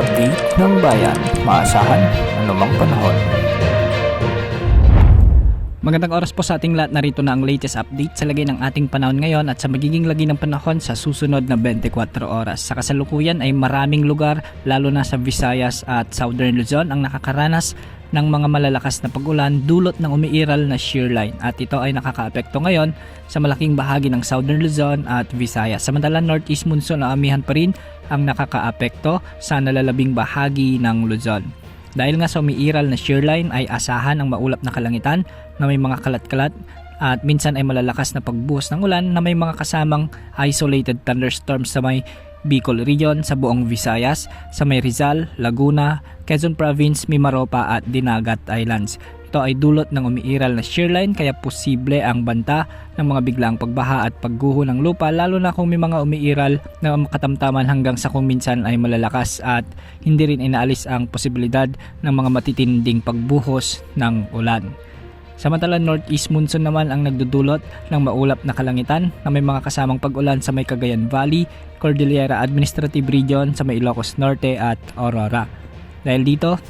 update ng bayan, maasahan anumang panahon. Magandang oras po sa ating lahat, narito na ang latest update sa lagay ng ating panahon ngayon at sa magiging lagay ng panahon sa susunod na 24 oras. Sa kasalukuyan ay maraming lugar lalo na sa Visayas at Southern Luzon ang nakakaranas ng mga malalakas na pag-ulan dulot ng umiiral na shear line at ito ay nakakaapekto ngayon sa malaking bahagi ng Southern Luzon at Visayas. Samantalang Northeast monsoon na amihan pa rin ang nakakaapekto sa nalalabing bahagi ng Luzon. Dahil nga sa umiiral na shear line ay asahan ang maulap na kalangitan na may mga kalat-kalat at minsan ay malalakas na pagbuhos ng ulan na may mga kasamang isolated thunderstorms sa may Bicol region, sa buong Visayas, sa may Rizal, Laguna, Quezon Province, Mimaropa at Dinagat Islands. Ito ay dulot ng umiiral na shear line kaya posible ang banta ng mga biglaang pagbaha at pagguho ng lupa lalo na kung may mga umiiral na katamtaman hanggang sa kung minsan ay malalakas at hindi rin inaalis ang posibilidad ng mga matitinding pagbuhos ng ulan. Samantalang Northeast monsoon naman ang nagdudulot ng maulap na kalangitan na may mga kasamang pag-ulan sa may Cagayan Valley, Cordillera Administrative Region, sa may Ilocos Norte at Aurora. Dahil dito,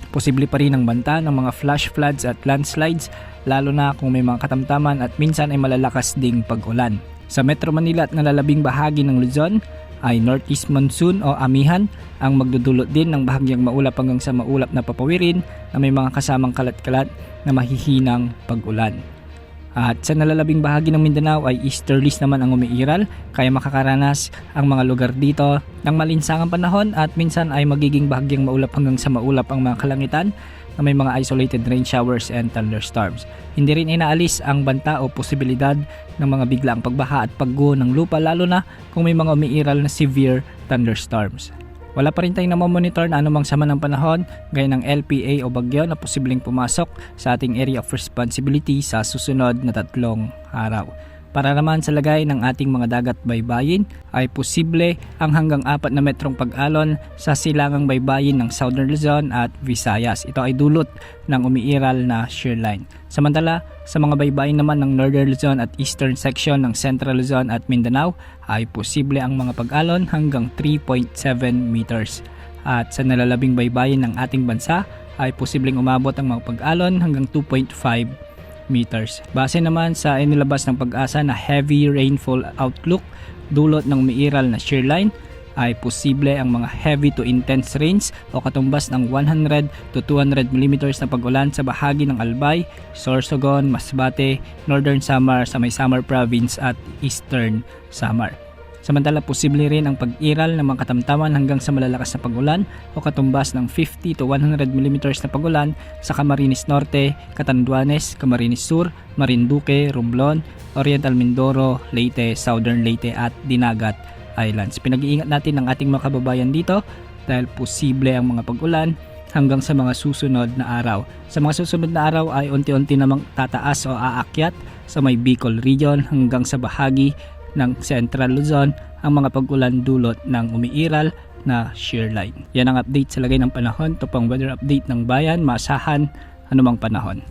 posible pa rin ang banta ng mga flash floods at landslides lalo na kung may mga katamtaman at minsan ay malalakas ding pag-ulan. Sa Metro Manila at nalalabing bahagi ng Luzon ay Northeast monsoon o amihan ang magdudulot din ng bahagyang maulap hanggang sa maulap na papawirin na may mga kasamang kalat-kalat na mahihinang pag-ulan. At sa nalalabing bahagi ng Mindanao ay easterlies naman ang umiiral kaya makakaranas ang mga lugar dito ng malinsangang panahon at minsan ay magiging bahagyang maulap hanggang sa maulap ang mga kalangitan na may mga isolated rain showers and thunderstorms. Hindi rin inaalis ang banta o posibilidad ng mga biglaang pagbaha at pagguho ng lupa lalo na kung may mga umiiral na severe thunderstorms. Wala pa rin tayong namomonitor na anumang sama ng panahon gaya ng LPA o bagyo na posibleng pumasok sa ating area of responsibility sa susunod na 3 araw. Para naman sa lagay ng ating mga dagat baybayin ay posible ang hanggang 4 na metrong pag-alon sa silangang baybayin ng Southern Luzon at Visayas. Ito ay dulot ng umiiral na shear line. Samantala, sa mga baybayin naman ng Northern Luzon at Eastern section ng Central Luzon at Mindanao ay posible ang mga pag-alon hanggang 3.7 meters. At sa nalalabing baybayin ng ating bansa ay posibleng umabot ang mga pag-alon hanggang 2.5 meters. Base naman sa inilabas ng Pag-asa na heavy rainfall outlook dulot ng umiiral na shear line ay posible ang mga heavy to intense rains o katumbas ng 100 to 200 mm na pag-ulan sa bahagi ng Albay, Sorsogon, Masbate, Northern Samar sa may Samar Province at Eastern Samar. Samantala, posible rin ang pag-iral ng mga katamtaman hanggang sa malalakas na pag-ulan o katumbas ng 50 to 100 mm na pag-ulan sa Camarines Norte, Catanduanes, Camarines Sur, Marinduque, Romblon, Oriental Mindoro, Leyte, Southern Leyte at Dinagat Islands. Pinag-iingat natin ang ating mga kababayan dito dahil posible ang mga pag-ulan hanggang sa mga susunod na araw. Sa mga susunod na araw ay unti-unti namang tataas o aakyat sa may Bicol region hanggang sa bahagi ng Central Luzon ang mga pag-ulan dulot ng umiiral na shear line. Yan ang update sa lagay ng panahon. Ito pang weather update ng bayan, maasahan anumang panahon.